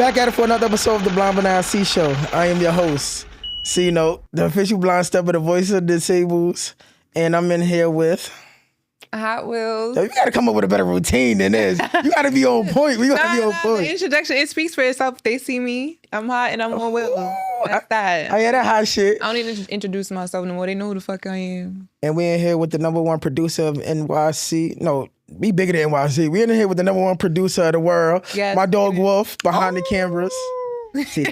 Back at it for another episode of the Blind Banana C Show. I am your host, C-Note, the official blind stepper, the voice of the disables. And I'm in here with... Hot Wheels. You gotta come up with a better routine than this. You gotta be on point. We gotta be on point. The introduction, it speaks for itself. They see me. I'm hot and I'm on wheels. That's that. I hear that hot shit. I don't need to introduce myself no more. They know who the fuck I am. And we in here with the number one producer of NYC. No, be bigger than NYC. We in here with the number one producer of the world. Yes. My dog Wolf behind the cameras. See,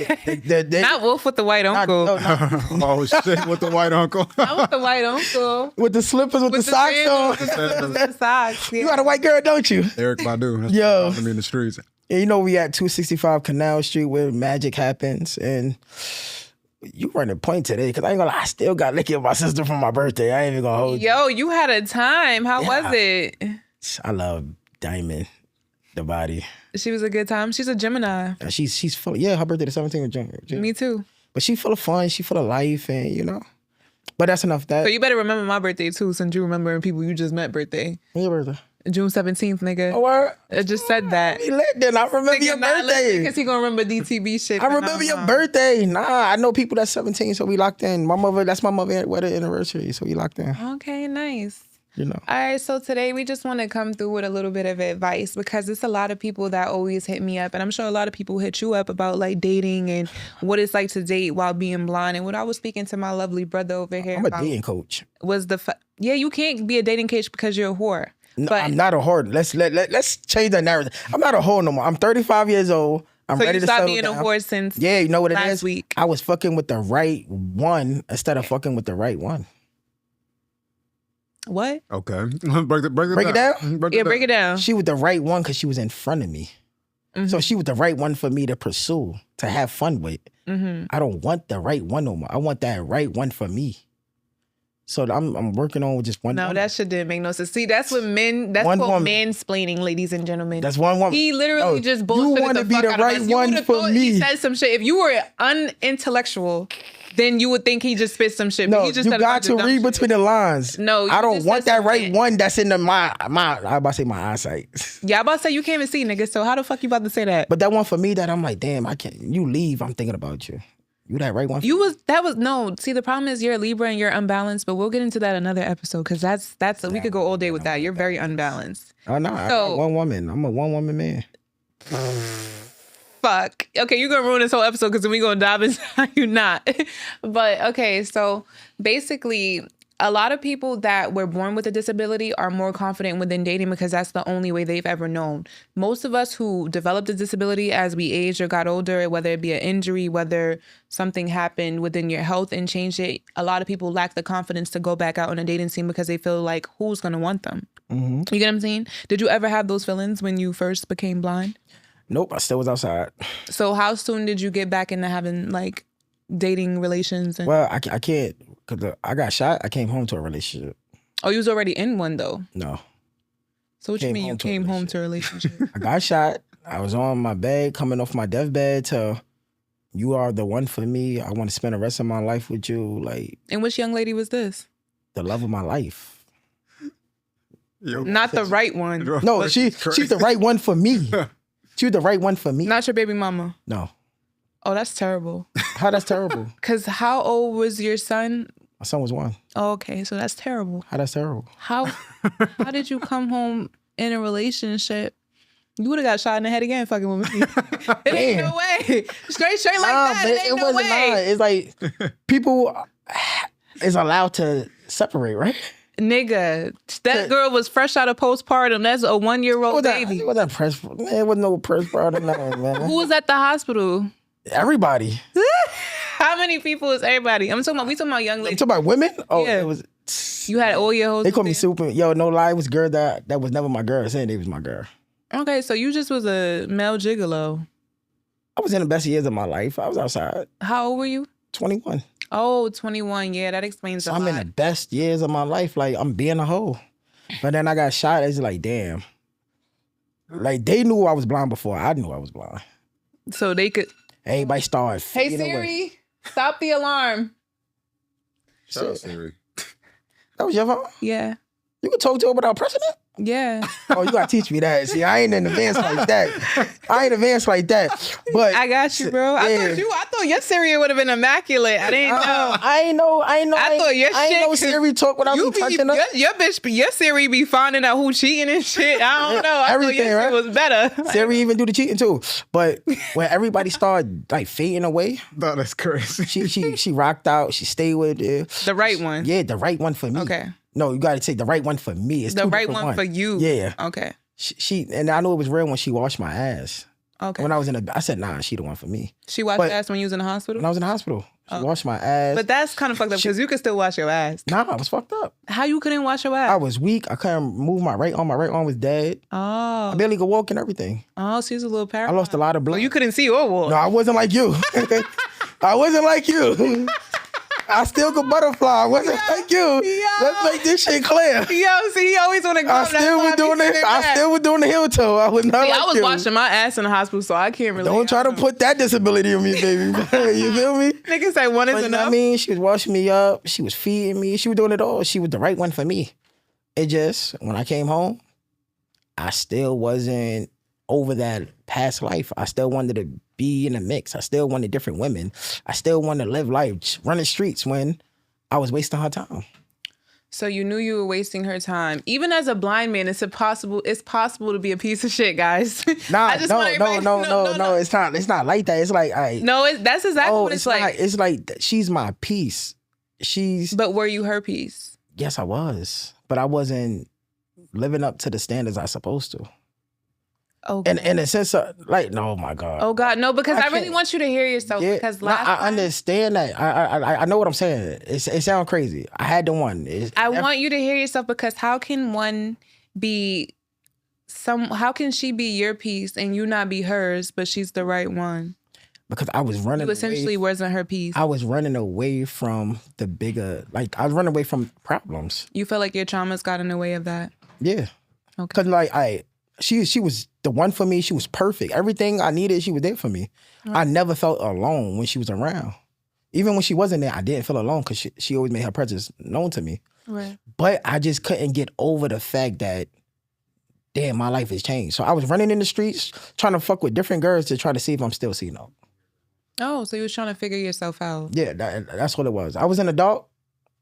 not Wolf with the white uncle. Oh shit, with the white uncle. Not with the white uncle. With the slippers, with the socks on. With the socks. Yeah. You got a white girl, don't you? Eric Badu. That's Yo. me in the streets. And you know we at 265 Canal Street where magic happens. And you running point today, because I ain't gonna lie, I still got liquor with my sister from my birthday. I ain't even gonna hold you. Yo, you had a time. How was it? I love Diamond, the body. She was a good time. She's a Gemini. She's full. Yeah, her birthday the 17th of June. Me too. But she's full of fun. She's full of life, and you know. But that's enough of that. So you better remember my birthday too, since you remembering people you just met birthday. When your birthday? June 17th, nigga. Oh, what? I just said that. He lit then. I remember your birthday. Because he gonna remember DTB shit. I remember your birthday. Nah, I know people that's 17, so we locked in. That's my mother's wedding anniversary, so we locked in. Okay, nice. You know. All right, so today we just want to come through with a little bit of advice, because it's a lot of people that always hit me up, and I'm sure a lot of people hit you up about like dating and what it's like to date while being blind. And what I was speaking to my lovely brother over here I'm a about dating coach. was you can't be a dating coach because you're a whore. No, but I'm not a whore. Let's change that narrative. I'm not a whore no more. I'm 35 years old. I'm so ready you to stopped settle being down. a whore since you know what it last is? week. I was fucking with the right one instead of fucking with the right one. What? Okay. break it down. Break it down. She was the right one because she was in front of me. Mm-hmm. So she was the right one for me to pursue, to have fun with. Mm-hmm. I don't want the right one no more. I want that right one for me. So I'm working on just one. No, woman. that shit didn't make no sense. See, that's what men. That's One called woman. mansplaining, ladies and gentlemen. That's one woman. He literally just bullshitted You want to the be fuck the out of right us. You one would've for thought me. He said some shit. If you were unintellectual, then you would think he just spit some shit. No, but he just you said a got bunch to of dumb read shit. between the lines. No, you I don't just want said that some right shit. one that's in my I about to say my eyesight. Yeah, I'm about to say you can't even see, nigga. So how the fuck you about to say that? But that one for me that I'm like, damn, I can't. You leave, I'm thinking about you. You that right one? No. See, the problem is you're a Libra and you're unbalanced, but we'll get into that another episode, because that's we could go all day with that. You're very unbalanced. Oh no, I So- got one woman. I'm a one woman man. Fuck. Okay, you're gonna ruin this whole episode because then we gonna dive into how you not. But okay, so basically, a lot of people that were born with a disability are more confident within dating because that's the only way they've ever known. Most of us who developed a disability as we aged or got older, whether it be an injury, whether something happened within your health and changed it, a lot of people lack the confidence to go back out on a dating scene because they feel like, who's gonna want them? Mm-hmm. You get what I'm saying? Did you ever have those feelings when you first became blind? Nope, I still was outside. So how soon did you get back into having like dating relations? And Well, I can't because I got shot. I came home to a relationship. oh, you was already in one though. No, So what you Came mean you home to a came home to a relationship? I got shot. I was on my bed, coming off my deathbed to, you are the one for me. I want to spend the rest of my life with you. Like, And which young lady was this? the love of my life. Yo, Not the right one. No, she's the right one for me. She was the right one for me. Not your baby mama. No. Oh, that's terrible. How that's terrible? Cause how old was your son? My son was one. Oh, okay, so that's terrible. How that's terrible? How did you come home in a relationship? You would have got shot in the head again fucking with me. It ain't no way. Straight like that. It ain't no way. It's like people is allowed to separate, right? Nigga, that girl was fresh out of postpartum. That's a 1-year-old baby. It wasn't press. It wasn't no postpartum, nothing, man. Who was at the hospital? Everybody. How many people is everybody? We talking about young You ladies. talking about women? Oh, Yeah. it was. You had all your hoes. They called me there? super. Yo, no lie, it was a girl that was never my girl. Saying they was my girl. Okay, so you just was a male gigolo. I was in the best years of my life. I was outside. How old were you? 21. Oh, 21. Yeah, that explains So a I'm lot. in the best years of my life. Like, I'm being a hoe. But then I got shot. It's like, damn. Like, they knew I was blind before I knew I was blind. So they could. Everybody started. Hey Siri, stop the alarm. Shout out Siri. That was your phone? Yeah. You could talk to her without pressing it? Yeah. Oh, you gotta teach me that. See, I ain't in advanced like that. But I got you, bro. Yeah. I thought your cereal would have been immaculate. I didn't know. I ain't know. I thought your I ain't shit know could- Siri talk without me touching her. Your Siri be finding out who cheating and shit. I don't know. I Everything, thought your shit right? was better. Siri even do the cheating too. But when everybody started like fading away, No, that's crazy. she rocked out. She stayed with it. The right one. Yeah, the right one for me. Okay. No, you got to take the right one for me. It's The two right different one for ones. you. Yeah. Okay. She and I knew it was real when she washed my ass. Okay. When I was I said, nah, she the one for me. She washed But- your ass when you was in the hospital? When I was in the hospital, she washed my ass. But that's kind of fucked up because you could still wash your ass. Nah, I was fucked up. How you couldn't wash your I ass? was weak. I couldn't move my right arm. My right arm was dead. I Oh. barely could walk and everything. Oh, she's a little I paralyzed. lost a lot of blood. Oh, you couldn't see or walk. No, I wasn't like you. I wasn't like you. I still could butterfly. I wasn't like you. Let's make this shit clear. Yo, see, he always want to go. I still was doing the heel toe. I was not See, like I was you. washing my ass in the hospital, so I can't really. Don't try to put that disability on me, baby. You feel me? Niggas say one is But, enough. I mean, she was washing me up. She was feeding me. She was doing it all. She was the right one for me. It just, when I came home, I still wasn't over that past life. I still wanted to be in the mix. I still wanted different women. I still wanted to live life, running streets when I was wasting her time. So you knew you were wasting her time. Even as a blind man, it's possible to be a piece of shit, guys. Nah, I just want everybody- no. It's not like that. It's like that's exactly what it's like. It's like she's my piece. But were you her piece? Yes, I was, but I wasn't living up to the standards I supposed to. Oh, And in a sense of like, no, my God. oh God, no! Because I I really can't- want you to hear yourself. Yeah, Because no, last I time, understand that. I know what I'm saying. It sounds crazy. I had the one. I want you to hear yourself because how can one be how can she be your piece and you not be hers, but she's the right one? because I was running. You essentially wasn't her piece. I was running away from the bigger, like I was running away from problems. You feel like your traumas got in the way of that. Yeah, Okay. because like she was the one for me. She was perfect. Everything I needed, she was there for me. I never felt alone when she was around. Even when she wasn't there, I didn't feel alone because she always made her presence known to me. Right. But I just couldn't get over the fact that, damn, my life has changed. So I was running in the streets trying to fuck with different girls to try to see if I'm still seeing them. Oh, so you was trying to figure yourself out. Yeah, that's what it was. I was in the dark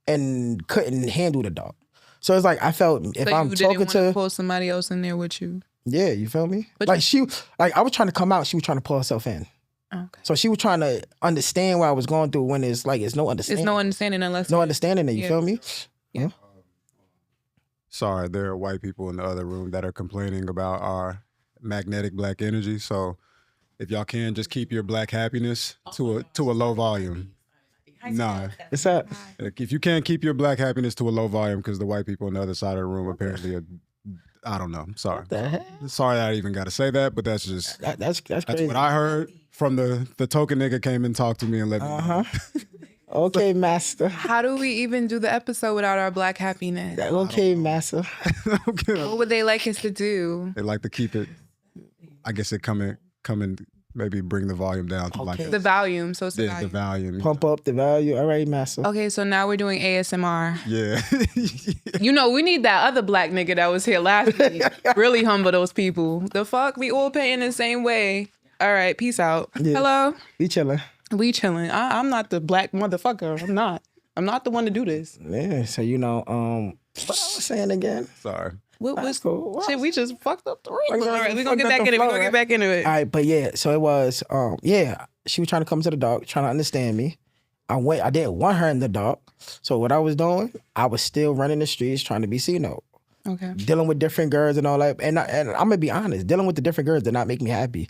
and couldn't handle the dark. So it's like I felt if So I'm you didn't talking want to to, pull somebody else in there with you. yeah, you feel me? But Like I was trying to come out, she was trying to pull herself in. Okay. So she was trying to understand what I was going through when it's like it's no understanding. It's no understanding unless no understanding there, you Yeah. feel me? Yeah. Sorry, there are white people in the other room that are complaining about our magnetic black energy. So if y'all can, just keep your black happiness to a low volume. Nah, What's that? if you can't keep your black happiness to a low volume, because the white people on the other side of the room apparently are, I don't know. I'm sorry. The heck? Sorry that I even got to say that, but that's just That's that's crazy. what I heard from the token nigga came and talked to me and let me know. Okay, master. How do we even do the episode without our black happiness? Okay, master. Okay. What would they like us to do? They like to keep it. I guess it come and maybe bring the volume down to like Okay. The volume. So it's the the volume. volume. Pump up the value. All right, master. Okay, so now we're doing ASMR. Yeah. You know, we need that other black nigga that was here last week. Really humble those people. The fuck? We all paying the same way. All right, peace out. Yeah. Hello? We chilling. We chilling. I'm not the black motherfucker. I'm not. I'm not the one to do this. Yeah. So what I was saying again. Sorry. What That's was cool. shit? We just fucked up the Fucked room. up- All right, we're gonna fucked get up back the into it. We're flow, gonna right? get back into it. All right, but yeah. So it was. She was trying to come to the dark, trying to understand me. I didn't want her in the dark. So what I was doing, I was still running the streets trying to be seen. Okay. Dealing with different girls and all that. And I'm gonna be honest, dealing with the different girls did not make me happy.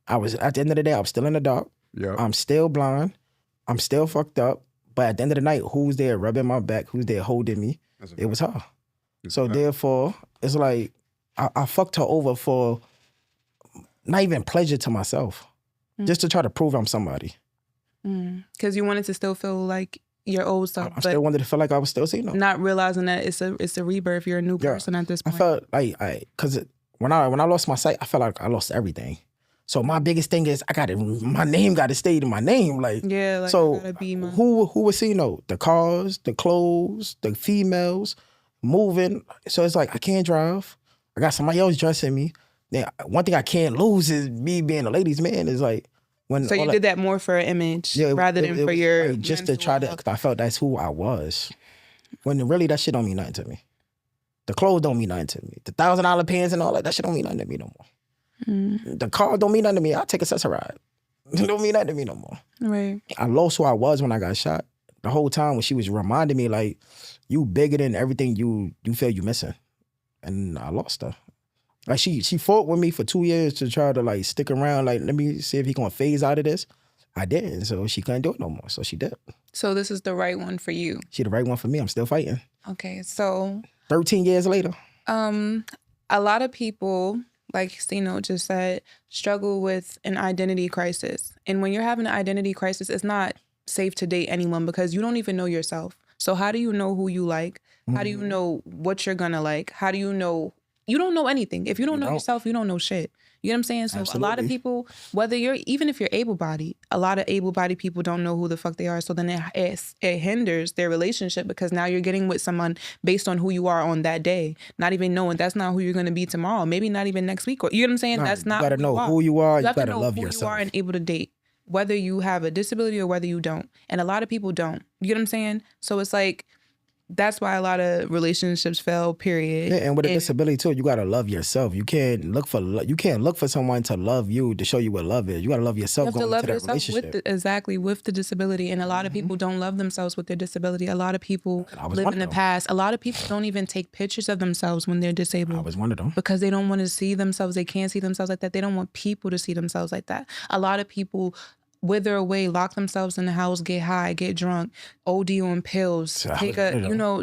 I was at the end of the day, I was still in the dark. Yeah. I'm still blind. I'm still fucked up. But at the end of the night, who's there rubbing my back? Who's there holding me? It was her. So therefore, it's like I fucked her over for not even pleasure to myself, just to try to prove I'm somebody. Because you wanted to still feel like your old self, I but still wanted to feel like I was still seeing her. not realizing that it's a rebirth. You're a new Yeah. person at this I point. felt like because when I lost my sight, I felt like I lost everything. So my biggest thing is my name got to stay in my name. Like Yeah, like, so I gotta be my- who was seeing the cars, the clothes, the females moving. So it's like I can't drive. I got somebody else dressing me. Then one thing I can't lose is me being a ladies' man. Is like when So you did that more for an image rather than for was your like just to mental try to. health. Cause I felt that's who I was. When really that shit don't mean nothing to me. The clothes don't mean nothing to me. The $1,000 pants and all that shit don't mean nothing to me no more. The car don't mean nothing to me. I'll take a ride. It don't mean nothing to me no more. Right. I lost who I was when I got shot. The whole time when she was reminding me like, you bigger than everything you feel you missing. And I lost her. Like she fought with me for 2 years to try to like stick around, like, let me see if he gonna phase out of this. I didn't, so she couldn't do it no more. So she did. So this is the right one for you. She the right one for me. I'm still fighting. Okay, so 13 years later. a lot of people, like Stino just said, struggle with an identity crisis. And when you're having an identity crisis, it's not safe to date anyone because you don't even know yourself. So how do you know who you like? How do you know what you're gonna like? How do you know? You don't know anything. If you don't know yourself, you don't know shit. You know what I'm saying? So a lot of people, even if you're able-bodied, a lot of able-bodied people don't know who the fuck they are. So then it hinders their relationship because now you're getting with someone based on who you are on that day, not even knowing that's not who you're going to be tomorrow, maybe not even next week. Or you know what I'm saying? Nah, that's not. You gotta know who you are. You have to gotta know love who yourself. you are and able to date, whether you have a disability or whether you don't. And a lot of people don't. You get what I'm saying? So it's like, that's why a lot of relationships fail, period. Yeah, and with a disability too, you gotta love yourself. You can't look for someone to love you to show you what love is. You gotta love yourself. You have to going love into that yourself relationship. with the disability. And a lot of people don't love themselves with their disability. A lot of people live in the past. A lot of people don't even take pictures of themselves when they're disabled. I was one of them. Because they don't want to see themselves. They can't see themselves like that. They don't want people to see themselves like that. A lot of people wither away, lock themselves in the house, get high, get drunk, OD on pills,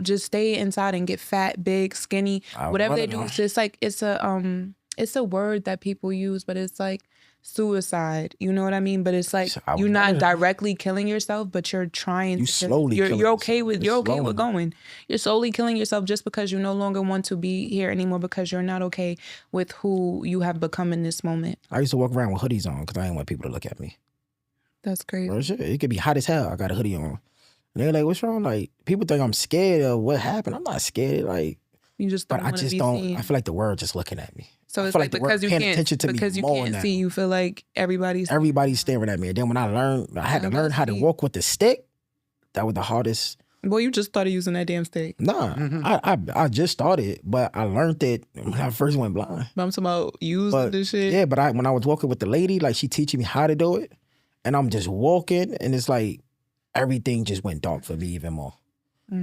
just stay inside and get fat, big, skinny, whatever they do. So it's like it's a word that people use, but it's like suicide. You know what I mean? But it's like you're not directly killing yourself, but you're trying to slowly you're okay with going. You're slowly killing yourself just because you no longer want to be here anymore because you're not okay with who you have become in this moment. I used to walk around with hoodies on because I didn't want people to look at me. That's crazy. Bro, shit, it could be hot as hell. I got a hoodie on. And they're like, what's wrong? Like, people think I'm scared of what happened. I'm not scared. Like, you just don't want to be seen. I feel like the world just looking at me. So it's like because you can't see, you feel like everybody's staring at me. And then when I had to learn how to walk with the stick, that was the hardest. Well, you just started using that damn stick. Nah, I just started, but I learned it when I first went blind. But I'm talking about using this shit. Yeah, but when I was walking with the lady, like she teaching me how to do it. And I'm just walking, and it's like everything just went dark for me even more.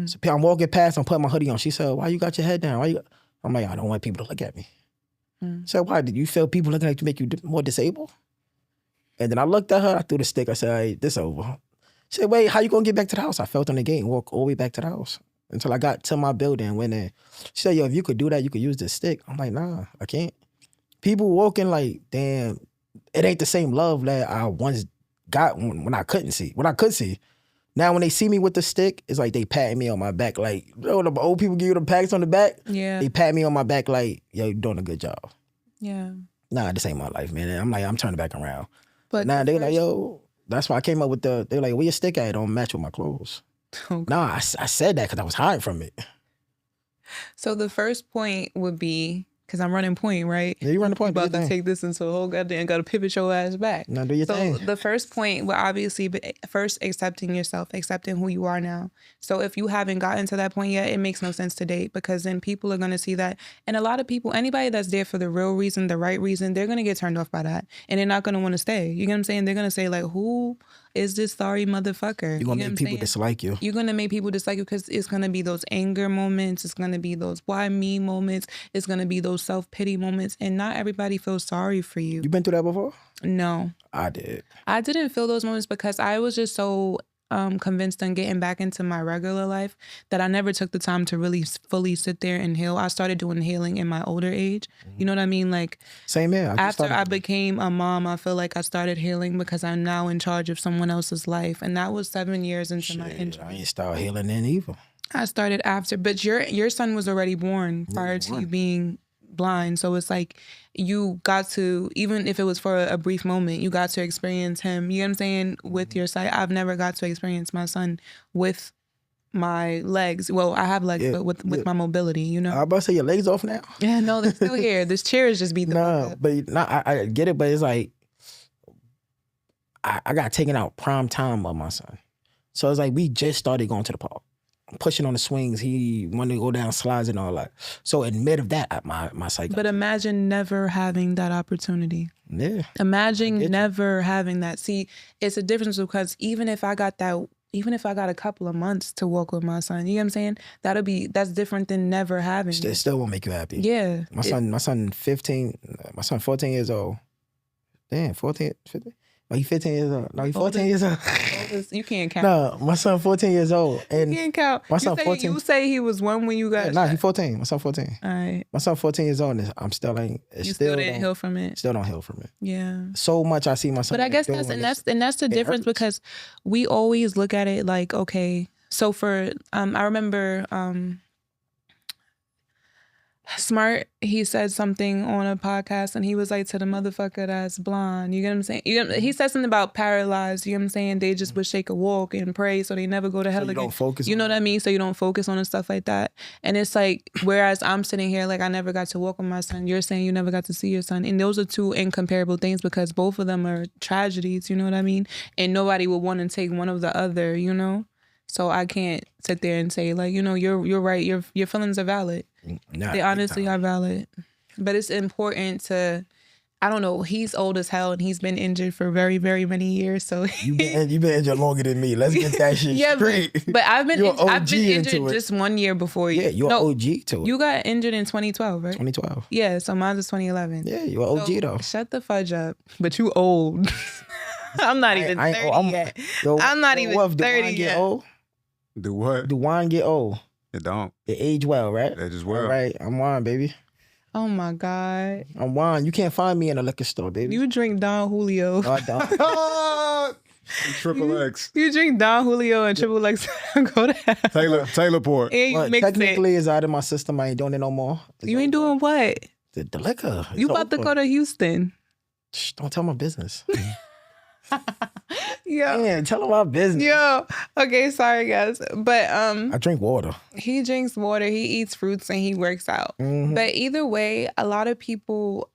So I'm walking past, I'm putting my hoodie on. She said, "Why you got your head down? I'm like, I don't want people to look at me." So why did you feel people looking at you make you more disabled? And then I looked at her, I threw the stick. I said, "Hey, this over." She said, "Wait, how you gonna get back to the house?" I felt on the gate and walked all the way back to the house until I got to my building. Went in. She said, "Yo, if you could do that, you could use this stick." I'm like, "Nah, I can't." People walking like, damn, it ain't the same love that I once got when I couldn't see. When I could see. Now when they see me with the stick, it's like they patting me on my back. Like, the old people give you the pats on the back. Yeah. They pat me on my back like, yo, you're doing a good job. Yeah. Nah, this ain't my life, man. I'm like, I'm turning back around. But now they're like, yo, that's why I came up with they're like, where your stick at? It don't match with my clothes. Okay. Nah, I said that because I was hiding from it. So the first point would be, because I'm running point, right? Yeah, you run the point. About to take this into a whole goddamn, got to pivot your ass back. Now do your thing. So the first point would obviously be first accepting yourself, accepting who you are now. So if you haven't gotten to that point yet, it makes no sense to date because then people are going to see that. And a lot of people, anybody that's there for the real reason, the right reason, they're going to get turned off by that. And they're not going to want to stay. You know what I'm saying? They're going to say like, who is this sorry motherfucker? You're going to make people dislike you. You're going to make people dislike you because it's going to be those anger moments. It's going to be those why me moments. It's going to be those self-pity moments. And not everybody feels sorry for you. You been through that before? No. I did. I didn't feel those moments because I was just so convinced on getting back into my regular life that I never took the time to really fully sit there and heal. I started doing healing in my older age. You know what I mean? Like, same here. After I became a mom, I feel like I started healing because I'm now in charge of someone else's life. And that was 7 years into my injury. I ain't start healing then either. I started after, but your son was already born prior to you being blind. So it's like you got to, even if it was for a brief moment, you got to experience him, you know what I'm saying, with your sight. I've never got to experience my son with my legs. Well, I have legs, Yeah, but with yeah. my mobility, you know. I about to say your legs off now. Yeah, no, they're still here. This chair is just beat the fuck No, up. but I get it, but it's like I got taken out prime time of my son. So it's like we just started going to the park, pushing on the swings. He wanted to go down slides and all that. So in mid of that, my psycho. But imagine never having that opportunity. Yeah. Imagine get you. never having that. See, it's a difference because even if I got a couple of months to walk with my son, you know what I'm saying? That's different than never having. It still won't make you happy. Yeah. My son 14 years old. Damn, 14, 15? No, he 15 years old. No, he 14 years old. You can't count. No, my son 14 years old. And You can't count. my son 14. You say he was one when you got Nah, shot. he 14. My son 14. All right. My son 14 years old and I'm still ain't. You still didn't heal from it. Still don't heal from it. Yeah. So much I see my son. But I guess doing that's this. the difference hurts. because we always look at it like, okay, so for I remember Smart, he said something on a podcast and he was like, to the motherfucker that's blind, you get what I'm saying? He said something about paralyzed, you know what I'm saying? They just wish they could walk and pray so they never go to hell So you again. don't focus You on know what I mean? So you don't focus on and stuff like that. And it's like, whereas I'm sitting here like I never got to walk with my son, you're saying you never got to see your son. And those are two incomparable things because both of them are tragedies, you know what I mean? And nobody would want to take one of the other, you know? So I can't sit there and say like, you know, you're right. Your feelings are valid. Nah, They big honestly time. are valid. But it's important to, I don't know, he's old as hell and he's been injured for very, very many years. So You been injured longer than me. Let's get that shit yeah, straight. but I've been You're I've OG been injured into it. just 1 year before you. Yeah, you're no, OG to it. You got injured in 2012, right? 2012. Yeah, so mine was 2011. Yeah, you're OG So, though. Shut the fudge up. But you old. I'm not even 30 yet. I'm not even 30 get yet. old? Do what? Do wine get old? It don't. It age well, right? That just All well. right, I'm wine, baby. Oh my God. I'm wine. You can't find me in a liquor store, baby. You drink Don Julio. No, I don't. Triple X. You drink Don Julio and Triple X. Go to hell. Taylor Port. And you But mix it. technically, it's out of my system. I ain't doing it no more. You ain't doing what? The liquor. You It's about to over. go to Houston. Shh, don't tell my business. Yo. Man, tell them my business. Yo. Okay, sorry guys. But I drink water. he drinks water, he eats fruits, and he works out. Mhm. But either way, a lot of people,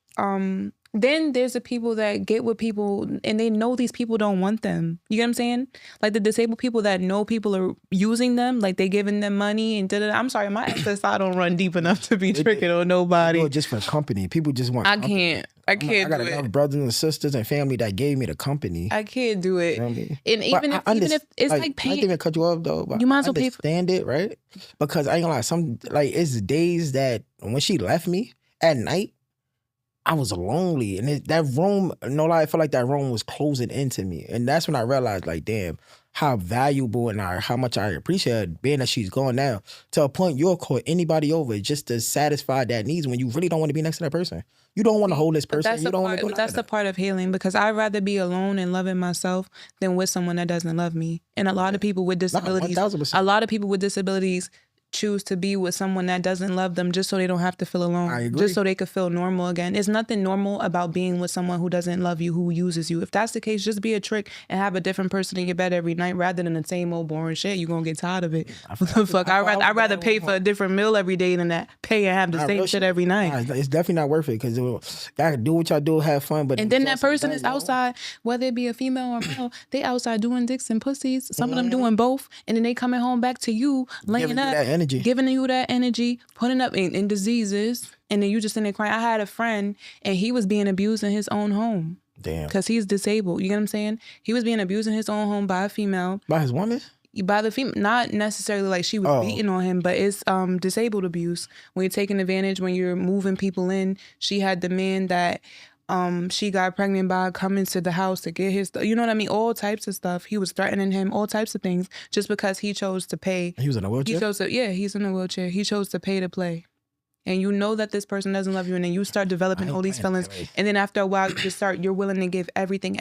then there's the people that get with people and they know these people don't want them. You get what I'm saying? Like the disabled people that know people are using them, like they giving them money and da-da-da. I'm sorry, my SSI don't run deep enough to be tricking on I nobody. do it just for company. People just want. I company. can't. I can't I got do enough it. brothers and sisters and family that gave me the company. I can't do it. You know what I mean? And But even I if it's like I didn't paying, even cut you off though. But You might as I well pay for- understand it, right? Because I ain't gonna lie, it's days that when she left me at night, I was lonely, and that room, no lie, I felt like that room was closing into me, and that's when I realized, like, damn, how valuable and how much I appreciate being that she's gone now. To a point, you'll call anybody over just to satisfy that needs when you really don't want to be next to that person. You don't want to hold this But person. that's You the don't want part. to do But that's none the part of healing because I'd rather be alone and loving myself than with someone that doesn't love me. And a lot of people with disabilities, 1000%. a lot of people with disabilities choose to be with someone that doesn't love them just so they don't have to feel alone. I agree. Just so they could feel normal again. There's nothing normal about being with someone who doesn't love you, who uses you. If that's the case, just be a trick and have a different person in your bed every night rather than the same old boring shit. You're gonna get tired of it. What the fuck? I'd rather pay for a different meal every day than that. Pay and have the Nah, same real shit every night. Nah, it's definitely not worth it because y'all can do what y'all do, have fun, but And then that it's also person done, is yo. outside, whether it be a female or male, they outside doing dicks and pussies. Some of Mm-hmm. them doing both. And then they coming home back to you, laying Giving you up, that energy. giving you that energy, putting up in diseases. And then you just in there crying. I had a friend and he was being abused in his own home Damn. because he's disabled. You get what I'm saying? He was being abused in his own home by a female. By his woman? By the female, not necessarily like she was Oh. beating on him, but it's disabled abuse. When you're taking advantage, when you're moving people in. She had the man that she got pregnant by coming to the house to get his, you know what I mean? All types of stuff. He was threatening him, all types of things, just because he chose to pay. He was in a He wheelchair? chose to, yeah, he's in a wheelchair. He chose to pay to play. And you know that this person doesn't love you, and then you start developing all these feelings. And then after a while, you're willing to give everything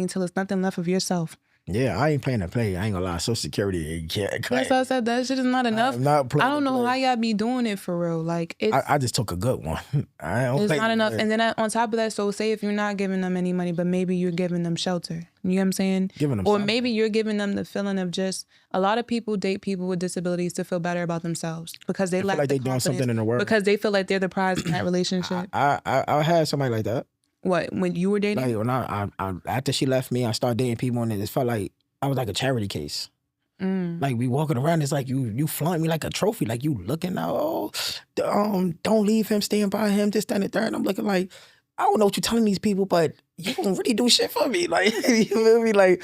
till it's nothing left of yourself. Yeah, I ain't playing to play. I ain't gonna lie. Social Security, That's why I said that shit is not enough. I'm not playing I don't to know play. how y'all be doing it for real. Like it's I just took a good one. I don't it's play not to enough. play. And then on top of that, so say if you're not giving them any money, but maybe you're giving them shelter. You know what I'm saying? Giving them or something. maybe you're giving them the feeling of just a lot of people date people with disabilities to feel better about themselves because they feel lack like the they doing confidence, something in the world. because they feel like they're the prize in that relationship. I had somebody like that. What, when you were dating? Like when I after she left me, I started dating people, and it felt like I was like a charity case. Like we walking around, it's like you flaunt me like a trophy, like you looking out. Oh, don't leave him, stand by him, this, that, and the third. And I'm looking like, I don't know what you're telling these people, but you don't really do shit for me. Like, you feel me? Like,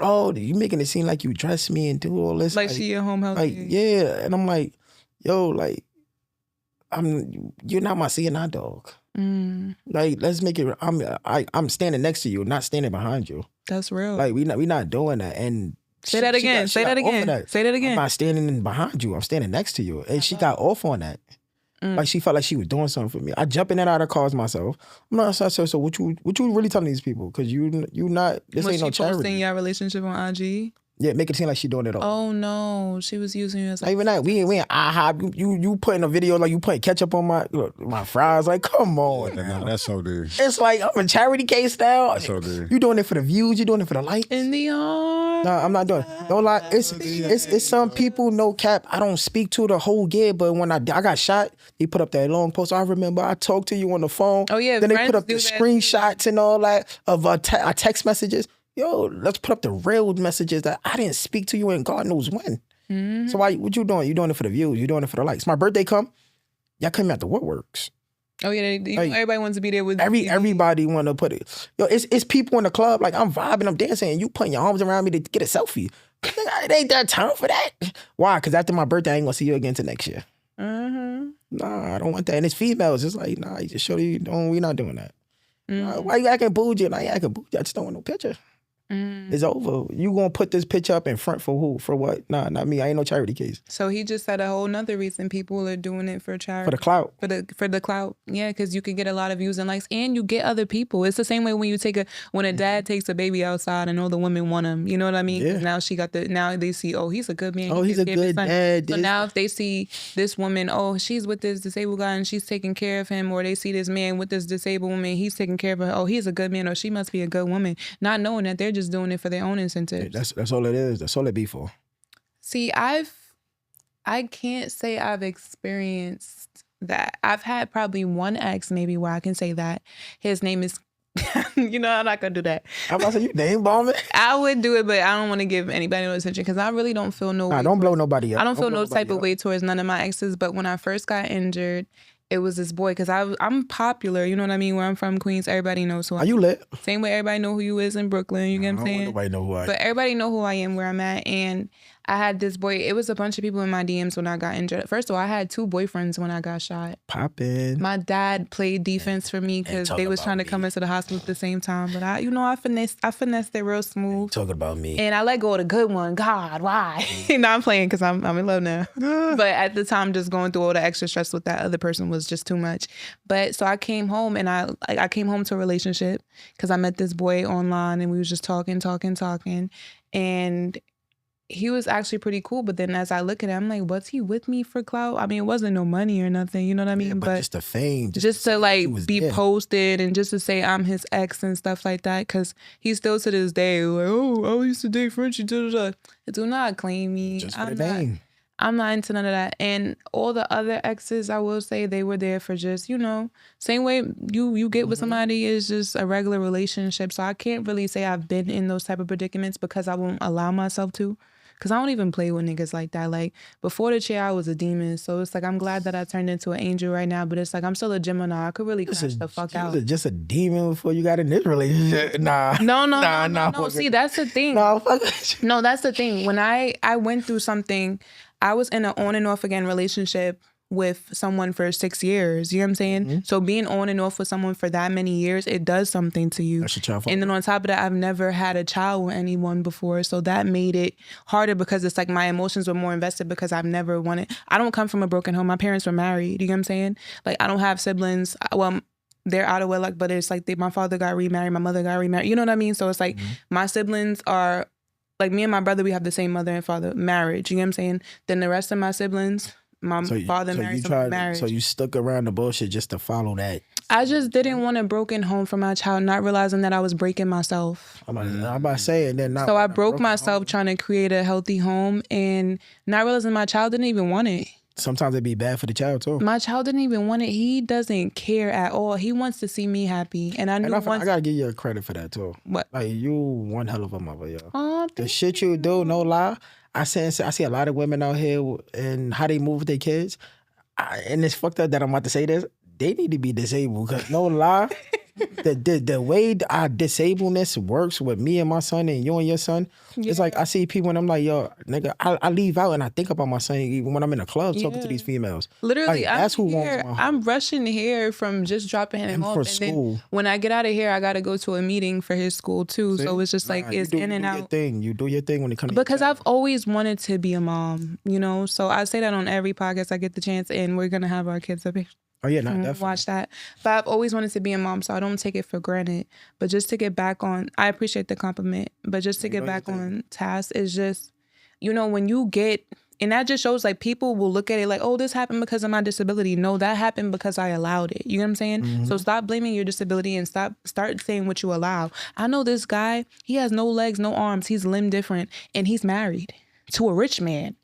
oh, you making it seem like you dress me and do all this. Like she your home health like, aide. yeah. And I'm like, yo, like, you're not my CNI dog. Like, let's make it. I'm standing next to you, not standing behind you. That's real. Like, we not doing that. And Say that again. Say that again. Say that I'm again. not standing behind you. I'm standing next to you. And she got off on that. Like she felt like she was doing something for me. I jump in and out of cars myself. I'm not so what you really telling these people? Because you not, this Was ain't no she posting charity. your relationship on IG? Yeah, make it seem like she doing it all. Oh no, she was using you as Not even that. We ain't you putting a video like you putting ketchup on my fries. Like, come on. No, that's so deep. It's like I'm a charity case now. That's so deep. You doing it for the views, you doing it for the likes. in the arms. No, I'm not doing it. Don't lie. It's some people, no cap, I don't speak to the whole year, but when I got shot, they put up that long post. I remember I talked to you on the phone. Oh, yeah, Then they put friends up the do that. screenshots and all that of our text messages. Yo, let's put up the real messages that I didn't speak to you in God knows when. So what you doing? You doing it for the views. You doing it for the likes. My birthday come, y'all come out the woodworks. Oh yeah, everybody wants to be there with Everybody want to put it. Yo, it's people in the club, like I'm vibing, I'm dancing, and you putting your arms around me to get a selfie. It ain't that time for that. Why? Because after my birthday, I ain't gonna see you again till next year. Nah, I don't want that. And it's females. It's like, nah, you just show you don't. We not doing that. Why you acting bougie? And I ain't acting bougie. I just don't want no picture. It's over. You gonna put this picture up in front for who? For what? Nah, not me. I ain't no charity case. So he just said a whole nother reason people are doing it for charity. For the clout. For the clout. Yeah, because you can get a lot of views and likes, and you get other people. It's the same way when you when a dad takes a baby outside and all the women want him. You know what I mean? Yeah. Now now they see, oh, he's a good man. Oh, he's a good dad. So This- now if they see this woman, oh, she's with this disabled guy and she's taking care of him, or they see this man with this disabled woman, he's taking care of her. Oh, he's a good man, or she must be a good woman. Not knowing that they're just doing it for their own incentives. That's all it is. That's all it be for. See, I can't say I've experienced that. I've had probably one ex maybe where I can say that. His name is, I'm not gonna do that. I'm about to say you name bombing. I would do it, but I don't want to give anybody no attention because I really don't feel no way. Nah, don't blow nobody up. I don't feel blow no type nobody of up. way towards none of my exes. But when I first got injured, it was this boy because I'm popular. You know what I mean? Where I'm from, Queens, everybody knows who I Are you lit? Same way everybody know who you is in Brooklyn. You get what I'm saying? Nobody know who I am. But everybody know who I am, where I'm at. And I had this boy. It was a bunch of people in my DMs when I got injured. First of all, I had 2 boyfriends when I got shot. Poppin'. My dad played defense for me because talk they was about trying to me. come into the hospital at the same time. But I finessed it real smooth. Talking about me. And I let go of the good one. God, why? No, I'm playing because I'm in love now. But at the time, just going through all the extra stress with that other person was just too much. But so I came home and I came home to a relationship because I met this boy online and we was just talking. And he was actually pretty cool. But then as I look at him, I'm like, was he with me for clout? I mean, it wasn't no money or nothing. You know what I mean? Yeah, but just the fame. Just to like he was be there. posted and just to say I'm his ex and stuff like that, because he still to this day like, oh, I used to date Frenchie. Do not claim me. Just for the name. I'm not into none of that. And all the other exes, I will say, they were there for just, same way you get with somebody is just a regular relationship. So I can't really say I've been in those type of predicaments because I won't allow myself to. Because I don't even play with niggas like that. Like, before the chair, I was a demon. So it's like, I'm glad that I turned into an angel right now. But it's like, I'm still a Gemini. I could really crash the fuck out. You was just a demon before you got in this relationship. Nah. No. See, that's the thing. No, fuck with you. No, that's the thing. When I went through something, I was in an on and off again relationship with someone for 6 years. You know what I'm saying? Mm-hmm. So being on and off with someone for that many years, it does something to you. That's your child fault. And then on top of that, I've never had a child with anyone before. So that made it harder because it's like my emotions were more invested because I've never wanted. I don't come from a broken home. My parents were married. You know what I'm saying? Like, I don't have siblings. Well, they're out of wedlock, but it's like my father got remarried. My mother got remarried. You know what I mean? So it's like my siblings are like me and my brother, we have the same mother and father, marriage. You know what I'm saying? Then the rest of my siblings, my father married someone, marriage. So you stuck around the bullshit just to follow that. I just didn't want a broken home for my child, not realizing that I was breaking myself. I'm about to say, and then So I broke myself trying to create a healthy home and not realizing my child didn't even want it. Sometimes it'd be bad for the child too. My child didn't even want it. He doesn't care at all. He wants to see me happy. And I knew I gotta give you credit for that too. What? Like you one hell of a mother, yo. Oh, The shit you do, no lie. I see a lot of women out here and how they move with their kids. And it's fucked up that I'm about to say this. They need to be disabled because no lie. The way our disableness works with me and my son and you and your son, it's like I see people and I'm like, yo, nigga, I leave out and I think about my son even when I'm in a club talking to these females. Literally, like, that's who wants my I'm rushing here from just dropping him off. for and school. Then when I get out of here, I got to go to a meeting for his school too. So it's just like it's in and out. You do your thing when it comes to because I've always wanted to be a mom, you know? So I say that on every podcast I get the chance, and we're going to have our kids up here. Oh yeah, definitely. Watch that. But I've always wanted to be a mom, so I don't take it for granted. But just to get back on, I appreciate the compliment, but just to get back on task is just, you know, when you get, and that just shows like people will look at it like, oh, this happened because of my disability. No, that happened because I allowed it. You know what I'm saying? Mm-hmm. So stop blaming your disability and start saying what you allow. I know this guy, he has no legs, no arms. He's limb different, and he's married to a rich man.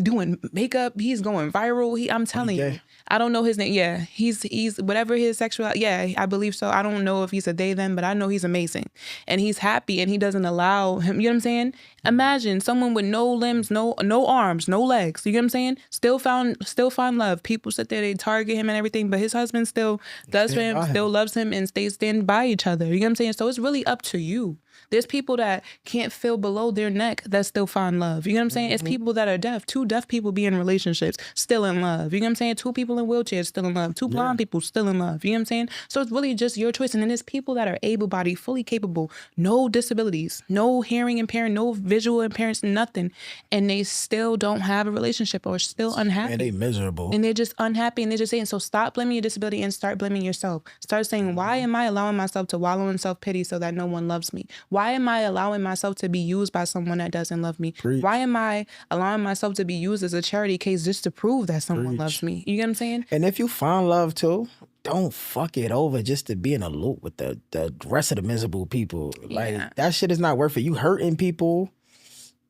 Doing makeup, he's going viral. I'm telling you, I don't know his name. Yeah, he's whatever his sexual. Yeah, I believe so. I don't know if he's a they them, but I know he's amazing, and he's happy, and he doesn't allow him. You know what I'm saying? Imagine someone with no limbs, no arms, no legs. You know what I'm saying? Still find love. People sit there, they target him and everything, but his husband still does for him, still loves him, and stand by each other. You know what I'm saying? So it's really up to you. There's people that can't feel below their neck that still find love. You know what I'm saying? It's people that are deaf. 2 deaf people be in relationships, still in love. You know what I'm saying? 2 people in wheelchairs, still in love. 2 blind people, still in love. You know what I'm saying? So it's really just your choice. And then there's people that are able-bodied, fully capable, no disabilities, no hearing impairment, no visual impairments, nothing. And they still don't have a relationship or still unhappy. And they miserable. And they're just unhappy. And they're just saying, so stop blaming your disability and start blaming yourself. Start saying, why am I allowing myself to wallow in self-pity so that no one loves me? Why am I allowing myself to be used by someone that doesn't love me? Preach. Why am I allowing myself to be used as a charity case just to prove that someone loves me? You get what I'm saying? And if you find love too, don't fuck it over just to be in a loop with the rest of the miserable people. Like that shit is not worth it. You hurting people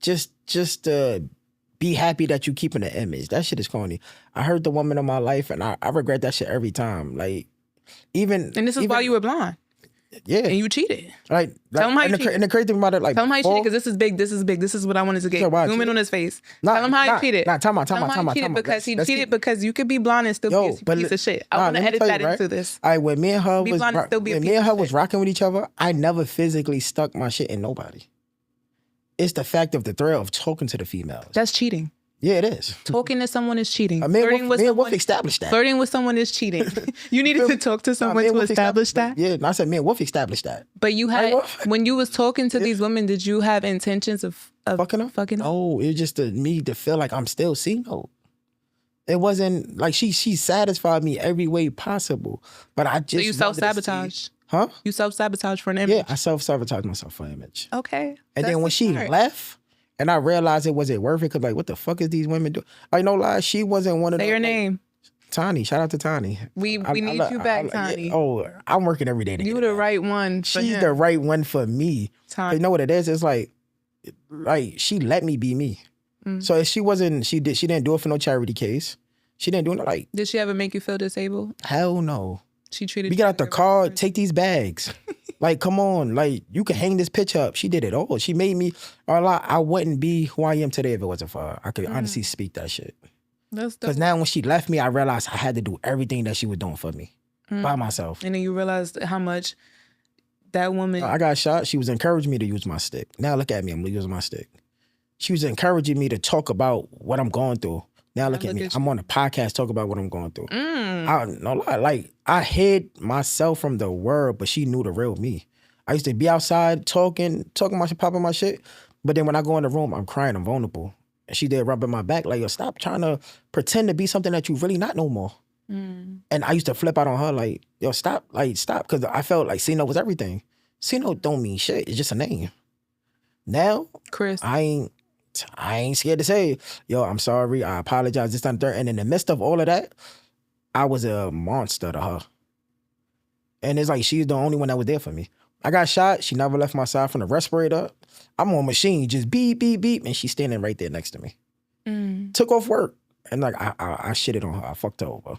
just to be happy that you keeping the image. That shit is corny. I hurt the woman of my life and I regret that shit every time. Like even And this is why you were blind. Yeah. And you cheated. Like Tell him how you cheated. And the crazy thing about it, like Tell him how you cheated, because this is big. This is big. This is what I wanted to get. Zoom in on his face. Tell him how you cheated. Tell him he cheated because he cheated because you could be blonde and still be a piece of shit. I want to edit that into this. All right, when me and her was rocking with each other, I never physically stuck my shit in nobody. It's the fact of the thrill of talking to the females. That's cheating. Yeah, it is. Talking to someone is cheating. Me and Wolf established that. Flirting with someone is cheating. You needed to talk to someone to establish that. Yeah, I said me and Wolf established that. But you had, when you was talking to these women, did you have intentions of fucking them? No, it was just me to feel like I'm still single. It wasn't like she satisfied me every way possible. But I just so you self-sabotage. Huh? You self-sabotage for an image. Yeah, I self-sabotage myself for an image. Okay. And then when she left, and I realized it wasn't worth it because, like, what the fuck is these women doing? Like, no lie, she wasn't one of them. Say your name. Tani. Shout out to Tani. We need you back, Tani. I'm working every day to You the right one for She's him. the right one for me. Tani. You know what it is? It's like she let me be me. So if she didn't do it for no charity case. She didn't do it like. Did she ever make you feel disabled? Hell no. She treated you. We got out the car, take these bags. Like, come on, like, you can hang this picture up. She did it all. She made me, I wouldn't be who I am today if it wasn't for her. I could honestly speak that shit. Because now when she left me, I realized I had to do everything that she was doing for me by myself. And then you realized how much that woman... I got shot. She was encouraging me to use my stick. Now look at me, I'm using my stick. She was encouraging me to talk about what I'm going through. Now look at me. I'm on a podcast talk about what I'm going through. I hid myself from the world, but she knew the real me. I used to be outside talking my shit, popping my shit. But then when I go in the room, I'm crying, I'm vulnerable. And she did rubbing my back, like, yo, stop trying to pretend to be something that you really not no more. And I used to flip out on her, like, yo, stop. Because I felt like Sino was everything. Sino don't mean shit. It's just a name. Now, Chris. I ain't scared to say, yo, I'm sorry, I apologize, this time, third. And in the midst of all of that, I was a monster to her. And it's like she's the only one that was there for me. I got shot, she never left my side from the respirator. I'm on machine, just beep, beep, beep, and she's standing right there next to me. Took off work. And like I shitted on her. I fucked her over.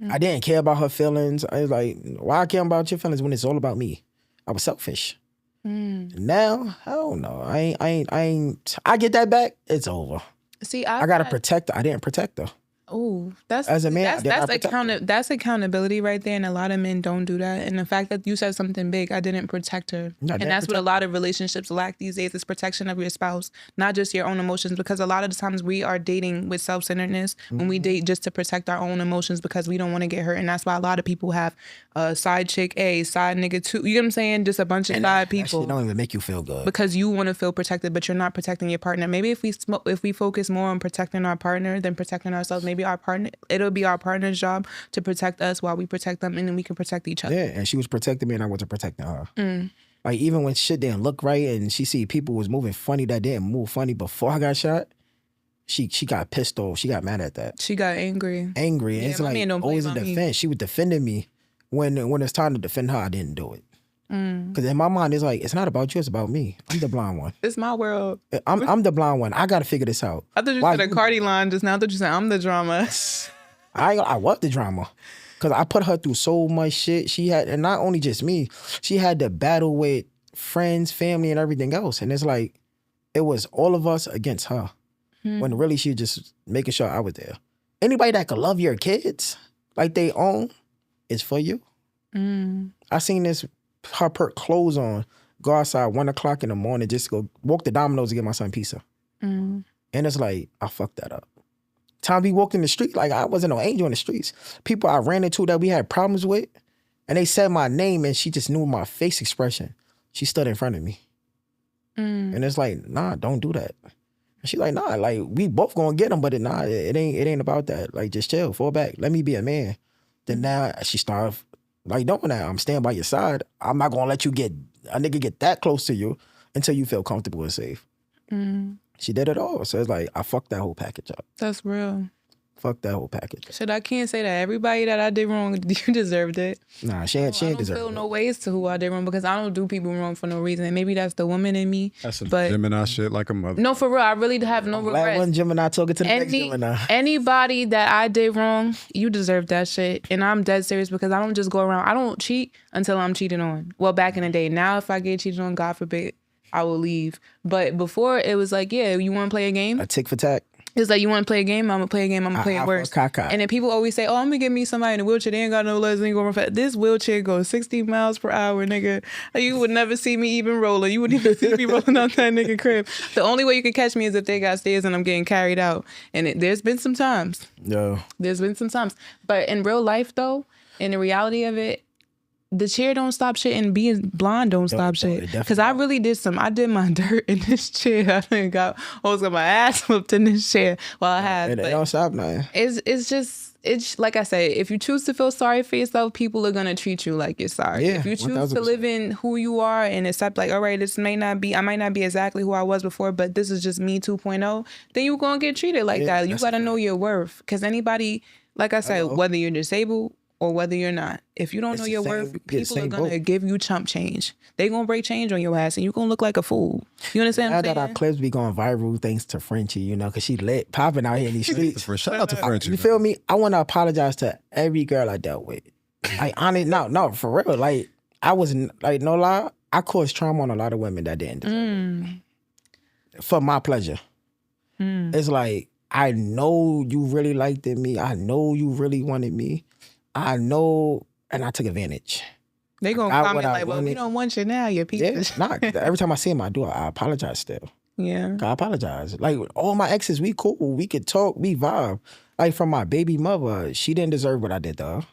I didn't care about her feelings. I was like, why I care about your feelings when it's all about me? I was selfish. Now, hell no. I ain't. I get that back, it's over. See, I gotta protect her. I didn't protect her. Oh, that's As a man, that's accountability right there, and a lot of men don't do that. And the fact that you said something big, I didn't protect her, and that's what a lot of relationships lack these days: is protection of your spouse, not just your own emotions. Because a lot of the times we are dating with self-centeredness when we date just to protect our own emotions because we don't want to get hurt, and that's why a lot of people have side chick A, side nigga 2. You get what I'm saying? Just a bunch of side people. That shit don't even make you feel good because you want to feel protected, but you're not protecting your partner. Maybe if we focus more on protecting our partner than protecting ourselves, maybe it'll be our partner's job to protect us while we protect them, and then we can protect each other. Yeah, and she was protecting me and I wasn't protecting her. Like even when shit didn't look right and she see people was moving funny that didn't move funny before I got shot, she got pissed off. She got mad at that. She got angry. Yeah, it's like always in defense. She was defending me when it's time to defend her. I didn't do it. Because in my mind, it's like, it's not about you, it's about me. I'm the blind one. It's my world. I'm the blind one. I got to figure this out. I thought you said a Cardi line just now. I thought you said I'm the drama. I was the drama. Because I put her through so much shit. She had, and not only just me, she had to battle with friends, family, and everything else. And it's like, it was all of us against her. When really she just making sure I was there. Anybody that could love your kids like they own is for you. I seen this, her put clothes on, go outside 1 o'clock in the morning, just go walk the Domino's to get my son pizza. And it's like, I fucked that up. Time we walked in the street, like I wasn't no angel in the streets. People I ran into that we had problems with, and they said my name and she just knew my face expression. She stood in front of me. And it's like, nah, don't do that. And she's like, nah, like we both gonna get them, but it ain't about that. Like just chill, fall back, let me be a man. Then now she started like doing that. I'm staying by your side. I'm not gonna let you get a nigga get that close to you until you feel comfortable and safe. She did it all. So it's like, I fucked that whole package up. That's real. Fuck that whole package. Shit, I can't say that everybody that I did wrong, you deserved it. Nah, she ain't deserved it. I don't feel no ways to who I did wrong because I don't do people wrong for no reason. And maybe that's the woman in me. That's some Gemini shit like a mother. No, for real, I really have no regrets. Glad one Gemini talking to the next Gemini. Anybody that I did wrong, you deserve that shit. And I'm dead serious because I don't just go around. I don't cheat until I'm cheated on. Well, back in the day. Now, if I get cheated on, God forbid, I will leave. But before, it was like, yeah, you want to play a game? A tick for tack. It's like, you want to play a game? I'm going to play a game. I'm going to play it worse. And then people always say, oh, I'm going to get me somebody in a wheelchair. They ain't got no legs. They ain't going fast. This wheelchair goes 60 miles per hour, nigga. You would never see me even rolling. You wouldn't even see me rolling out that nigga crib. The only way you can catch me is if they got stairs and I'm getting carried out. And there's been some times. Yeah. There's been some times. But in real life, though, in the reality of it, the chair don't stop shit and being blind don't stop shit. Because I really I did my dirt in this chair. I got my ass whooped in this chair while I had. It don't stop nothing. It's like I said, if you choose to feel sorry for yourself, people are gonna treat you like you're sorry. Yeah, if you choose 1000%. to live in who you are and accept like, all right, I might not be exactly who I was before, but this is just me 2.0, then you're gonna get treated like that. You gotta know your worth. Because anybody, like I said, whether you're disabled or whether you're not, if you don't know your worth, people are gonna give you chump change. They gonna break change on your ass and you're gonna look like a fool. You understand what I'm saying? Now that our clips be going viral thanks to Frenchie, you know, because she lit popping out here in these streets. Shout out to Frenchie. You feel me? I want to apologize to every girl I dealt with. Like, honestly, no, for real. Like, I wasn't, like, no lie, I caused trauma on a lot of women that didn't deserve it. For my pleasure. It's like, I know you really liked me. I know you really wanted me. I know, and I took advantage. They gonna comment like, well, we don't want you now, you people. Yeah, nah, every time I see him, I apologize still. Yeah. I apologize. Like, all my exes, we cool. We could talk, we vibe. Like, from my baby mother, she didn't deserve what I did to her.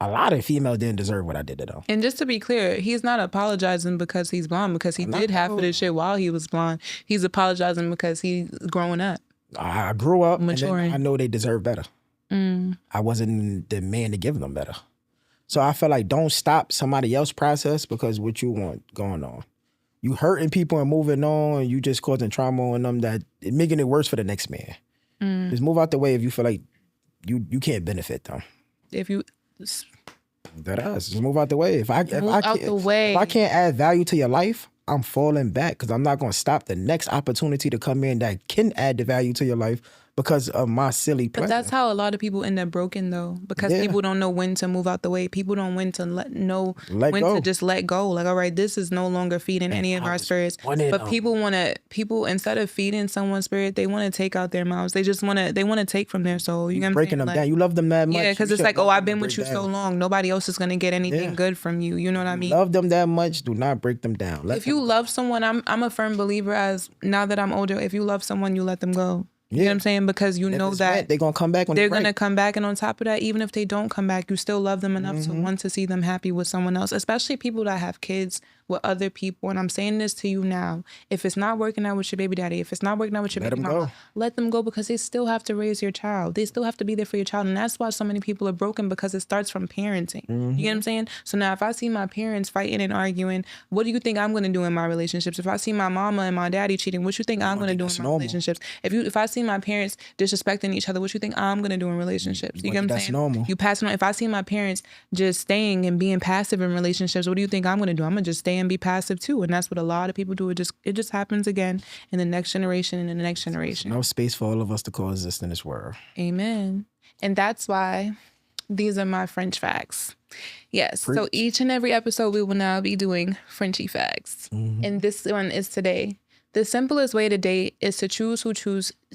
A lot of females didn't deserve what I did to them. And just to be clear, he's not apologizing because he's blonde, because he did half of this shit while he was blonde. He's apologizing because he's growing up. I grew up, maturing. And I know they deserve better. I wasn't the man to give them better. So I feel like don't stop somebody else's process because what you want going on. you hurting people and moving on, you just causing trauma on them that making it worse for the next man. Just move out the way if you feel like you can't benefit them. If you That is. Just move out the way. If I out the way. if I can't add value to your life, I'm falling back because I'm not gonna stop the next opportunity to come in that can add the value to your life because of my silly But pleasure. that's how a lot of people end up broken though, because Yeah. people don't know when to move out the way. People don't when to Let when go. to just let go. Like, all right, this is no longer feeding any of I our was spirits. wanting, But people instead of feeding someone's spirit, they want to take out their mouths. They want to take from their soul. You know what I'm breaking saying? them Like, down. You love them that much. yeah, because you it's should like, love oh, I've them to been with break you so down. long. Nobody else is gonna get anything Yeah. good from you. You know what I mean? Love them that much. Do not break them down. If you love someone, I'm a firm believer, as now that I'm older, if you love someone, you let them go. You know what I'm saying? Because you know that they're gonna come back when they're right. going to come back. And on top of that, even if they don't come back, you still love them enough to want to see them happy with someone else, especially people that have kids with other people. And I'm saying this to you now. If it's not working out with your baby daddy, if it's not working out with your Let baby them mama, go. let them go, because they still have to raise your child. They still have to be there for your child. And that's why so many people are broken, because it starts from parenting. You get what I'm saying? So now if I see my parents fighting and arguing, what do you think I'm going to do in my relationships? If I see my mama and my daddy cheating, what you think I'm going to do in that's my normal. relationships? If I see my parents disrespecting each other, what you think I'm going to do in relationships? You get what I'm that's saying? normal. You pass it on. If I see my parents just staying and being passive in relationships, what do you think I'm going to do? I'm going to just stay and be passive too. And that's what a lot of people do. It just happens again in the next generation and in the next generation. No space for all of us to coexist in this world. Amen. And that's why these are my French facts. Yes. So Preach. each and every episode, we will now be doing Frenchy facts. And this one is today. The simplest way to date is to choose who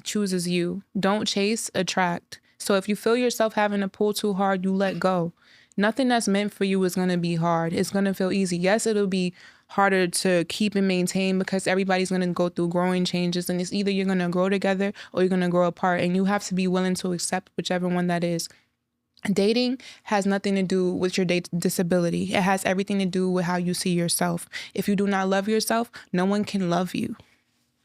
chooses you. Don't chase, attract. So if you feel yourself having to pull too hard, you let go. Nothing that's meant for you is going to be hard. It's going to feel easy. Yes, it'll be harder to keep and maintain, because everybody's going to go through growing changes, and it's either you're going to grow together or you're going to grow apart, and you have to be willing to accept whichever one that is. Dating has nothing to do with your disability. It has everything to do with how you see yourself. If you do not love yourself, no one can love you.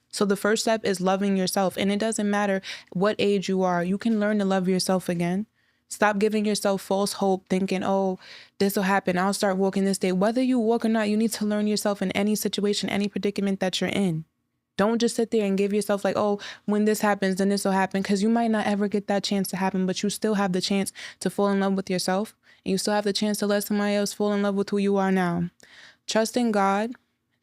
So the first step is loving yourself. And it doesn't matter what age you are. You can learn to love yourself again. Stop giving yourself false hope, thinking, oh, this will happen. I'll start walking this day. Whether you walk or not, you need to learn yourself in any situation, any predicament that you're in. Don't just sit there and give yourself like, oh, when this happens, then this will happen. Because you might not ever get that chance to happen, but you still have the chance to fall in love with yourself. And you still have the chance to let somebody else fall in love with who you are now. Trust in God,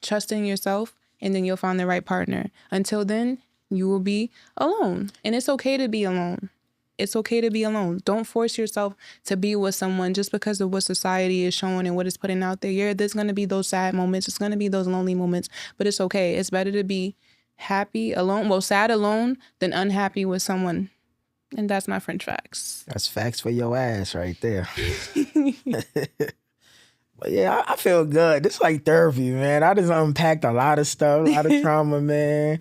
trust in yourself, and then you'll find the right partner. Until then, you will be alone. And it's okay to be alone. It's okay to be alone. Don't force yourself to be with someone just because of what society is showing and what it's putting out there. Yeah, there's going to be those sad moments. It's going to be those lonely moments, but it's okay. It's better to be happy alone, sad alone, than unhappy with someone. And that's my French facts. That's facts for your ass right there. But yeah, I feel good. This is like therapy, man. I just unpacked a lot of stuff, a lot of trauma, man.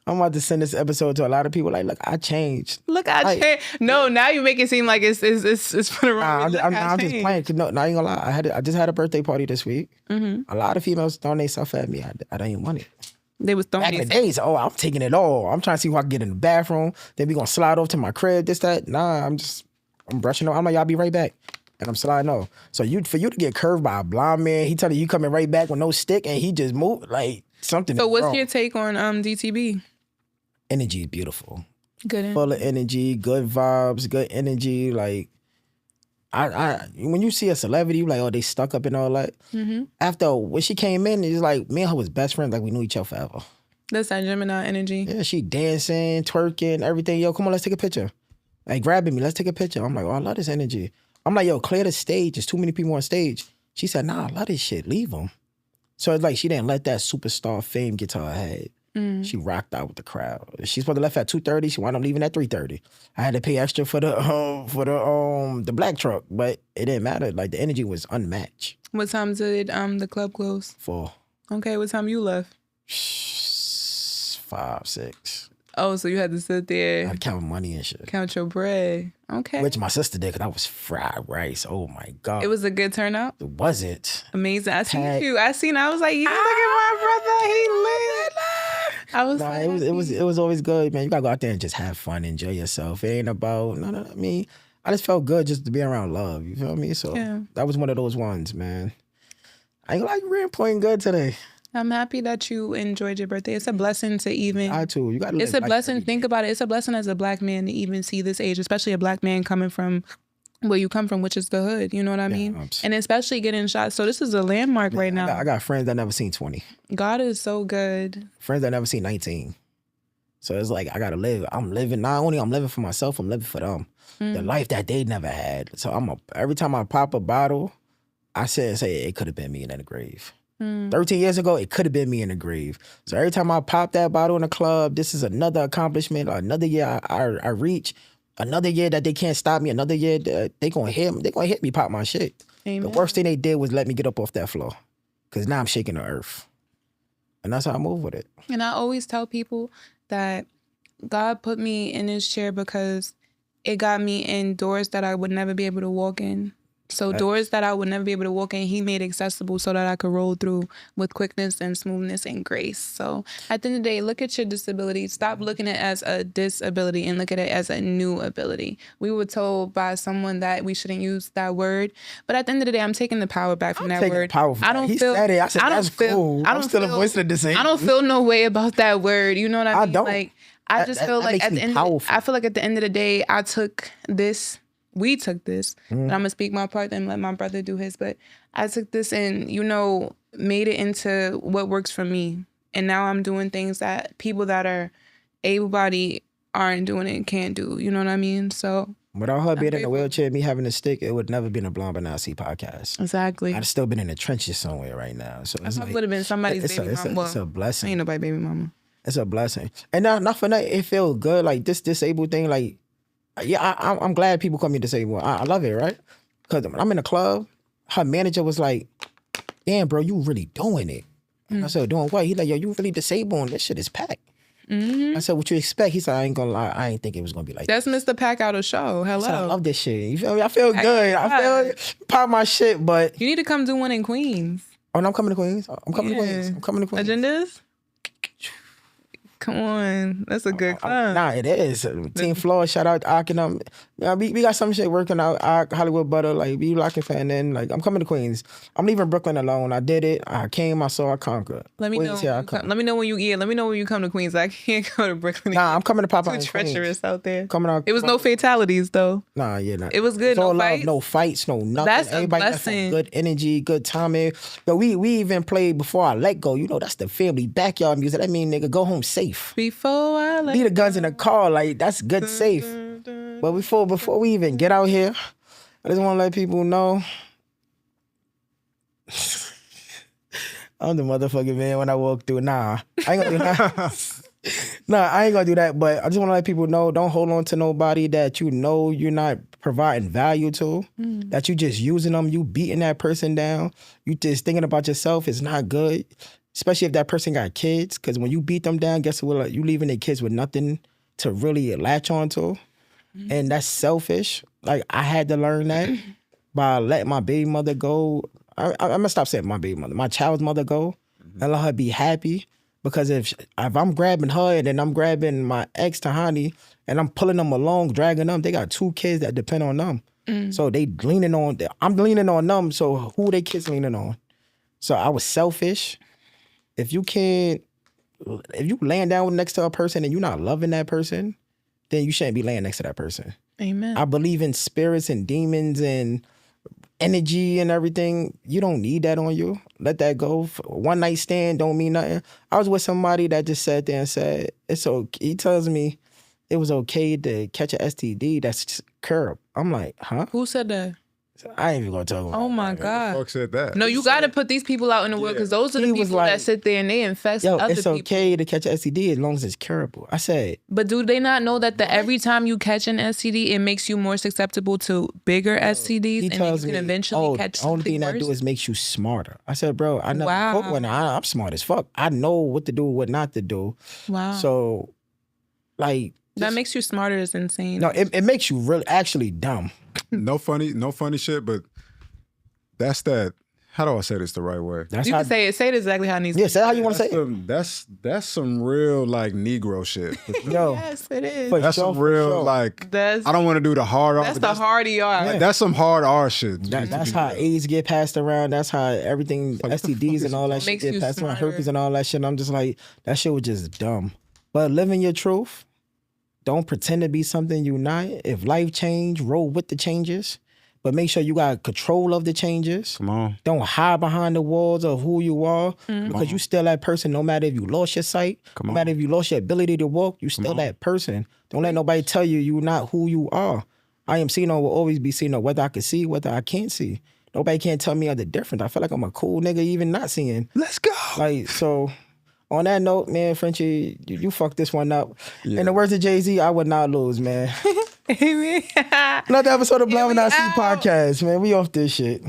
I'm about to send this episode to a lot of people. Like, look, I changed. Look, I changed. No, now you make it seem like it's for the wrong reason. I'm just playing. 'Cause no, I ain't gonna lie. I just had a birthday party this week. A lot of females throwing their stuff at me. I didn't want it. They was throwing Back in the days, I'm taking it all. I'm trying to see who I can get in the bathroom. Then we gonna slide over to my crib. This, that. Nah, I'm brushing off. I'm like, y'all be right back. And I'm sliding off. So for you to get curved by a blind man, he telling you coming right back with no stick, and he just moved like something. So what's wrong. your take on DTB? Energy is beautiful. Good. Full of energy, good vibes, good energy. Like I when you see a celebrity, you like, oh, they stuck up and all that. After when she came in, it's like me and her was best friends, like we knew each other forever. That's that Gemini energy. Yeah, she dancing, twerking, everything. Yo, come on, let's take a picture. Like grabbing me, let's take a picture. I'm like, oh, I love this energy. I'm like, yo, clear the stage. There's too many people on stage. She said, nah, I love this shit. Leave them. So it's like she didn't let that superstar fame get to her head. She rocked out with the crowd. She's supposed to left at 2:30. She wound up leaving at 3:30. I had to pay extra for the black truck, but it didn't matter. Like the energy was unmatched. What time did the club close? 4, Okay, what time you left? 5, 6. Oh, so you had to sit I there, had to count money and shit. count your bread. Okay. Which my sister did because I was fried rice. Oh my God. It was a good turnout. It wasn't. Amazing. I seen Packed. you. I was like, yeah, look at my brother. He lit. I was Nah, like, it was always good, man. You gotta go out there and just have fun, enjoy yourself. It ain't about no. I mean, I just felt good just to be around love. You feel me? So Yeah. that was one of those ones, man. I ain't gonna lie, you ran point good today. I'm happy that you enjoyed your birthday. It's a blessing to even. I too. You gotta. It's a blessing. Think about it. It's a blessing as a black man to even see this age, especially a black man coming from where you come from, which is the hood. You know what I mean? And especially getting shot. So this is a landmark right now. I got friends that never seen 20. God is so good. Friends that never seen 19. So it's like I gotta live. I'm living. Not only I'm living for myself, I'm living for them. The life that they never had. So every time I pop a bottle, I say it could have been me in the grave. 13 years ago, it could have been me in the grave. So every time I pop that bottle in the club, this is another accomplishment, another year I reach, another year that they can't stop me, another year that they gonna hit me pop my shit. Amen. The worst thing they did was let me get up off that floor. Cause now I'm shaking the earth. And that's how I move with it. And I always tell people that God put me in this chair because it got me in doors that I would never be able to walk in. So doors that I would never be able to walk in, he made accessible so that I could roll through with quickness and smoothness and grace. So at the end of the day, look at your disability. Stop looking at it as a disability and look at it as a new ability. We were told by someone that we shouldn't use that word. But at the end of the day, I'm taking the power back from that word. I don't feel. Said it. I said, that's cool. I'm still a voice of the disabled. I don't feel no way about that word. You know what I mean? I don't. Like, I just feel like at the end I feel like at the end of the day, we took this, and I'm gonna speak my part and let my brother do his, but I took this and, made it into what works for me. And now I'm doing things that people that are able-bodied aren't doing it and can't do. You know what I mean? So without her being in a wheelchair, me having a stick, it would never been a Blonde Banasi podcast. Exactly. I'd still been in the trenches somewhere right now. So it's would have been somebody's baby mama. It's a blessing. Ain't nobody baby mama. It's a blessing. And not for nothing, it feels good. Like this disabled thing, like, yeah, I'm glad people call me disabled. I love it, right? Because when I'm in the club, her manager was like, damn, bro, you really doing it. I said, doing what? He's like, yo, you really disabled. This shit is packed. I said, what you expect? He said, I ain't gonna lie. I ain't think it was gonna be like that. That's Mr. Pack Out of show. Hello. I love this shit. You feel me? I feel good. I feel pop my shit, but you need to come do one in Queens. Oh, no, I'm coming to Queens. I'm coming to Queens. Agendas? Come on, that's a good club. Nah, it is. Team Floor, shout out Ak and them. We got some shit working out. Ak, Hollywood Butter, like we locking fan in. Like I'm coming to Queens. I'm leaving Brooklyn alone. I did it. I came. I saw. I conquered. Let me know. Let me know when you come to Queens. I can't go to Brooklyn. Nah, I'm coming to pop out. Too treacherous Queens. Out there. Coming out. It was no fatalities though. Nah, yeah, nah. It was good. It's all no love, fights. no fights, no nothing. That's everybody a blessing. Good energy, good timing. But we even played Before I Let Go. You know that's the family backyard music. That mean nigga go home safe. Before I let leave the guns in the car. Like that's good, safe. But before we even get out here, I just want to let people know. I'm the motherfucking man when I walk through. Nah, I ain't gonna do that. Nah, I ain't gonna do that. But I just want to let people know, don't hold on to nobody that you know you're not providing value to, that you just using them, you beating that person down, you just thinking about yourself is not good. Especially if that person got kids, because when you beat them down, guess what? You leaving their kids with nothing to really latch onto. And that's selfish. Like, I had to learn that by letting my baby mother go. I'm going to stop saying my baby mother. My child's mother go and let her be happy. Because if I'm grabbing her and then I'm grabbing my ex, Tahani, and I'm pulling them along, dragging them, they got 2 kids that depend on them. So they leaning on, I'm leaning on them, so who they kids leaning on? So I was selfish. If you laying down next to a person and you're not loving that person, then you shouldn't be laying next to that person. Amen. I believe in spirits and demons and energy and everything. You don't need that on you. Let that go. One night stand don't mean nothing. I was with somebody that just sat there and said, it's okay. He tells me it was okay to catch an STD. That's curb. I'm like, huh? Who said that? I ain't even gonna talk about Oh my God. Who the fuck said that? No, you gotta put these people out in the world because those are the people that sit there and they infest other it's people. okay to catch an STD as long as it's curable. I said. But do they not know that every time you catch an STD, it makes you more susceptible to bigger STDs He and tells then you can me, eventually catch the only something thing that worse? do is makes you smarter. I said, bro, I never caught one. I'm smart as fuck. I know what to do, what not to do. Wow. So, like. That makes you smarter is insane. No, it makes you really actually dumb. No funny shit, but that's that How do I say this the right way? That's You how. can say it exactly how it needs Yeah, to say how you want to say it. That's some real like Negro shit. Yo, Yes, it is. for That's sure, some for real sure. like. That's I don't want to do the hard R. that's but the hard ER. like, that's some hard R shit. That's how AIDS get passed around. That's how everything, Like, what the fuck STDs is and all that shit Makes get you passed around, smarter. herpes and all that shit. And I'm just like, that shit was just dumb. But living your truth, don't pretend to be something you're not. If life change, roll with the changes. But make sure you got control of the changes. Come on. Don't hide behind the walls of who you are because you still that person no matter if you lost your sight, Come no on. matter if you lost your ability to walk, you still that person. Don't let nobody tell you you're not who you are. I am Sino will always be Sino, whether I can see, whether I can't see. Nobody can't tell me other different. I feel like I'm a cool nigga even not seeing. Let's go. Like, so on that note, man, Frenchie, you fucked this one up. In the words of Jay-Z, I would not lose, man. Amen. Another episode of Yeah, Blind we When I See out. podcast, man. We off this shit.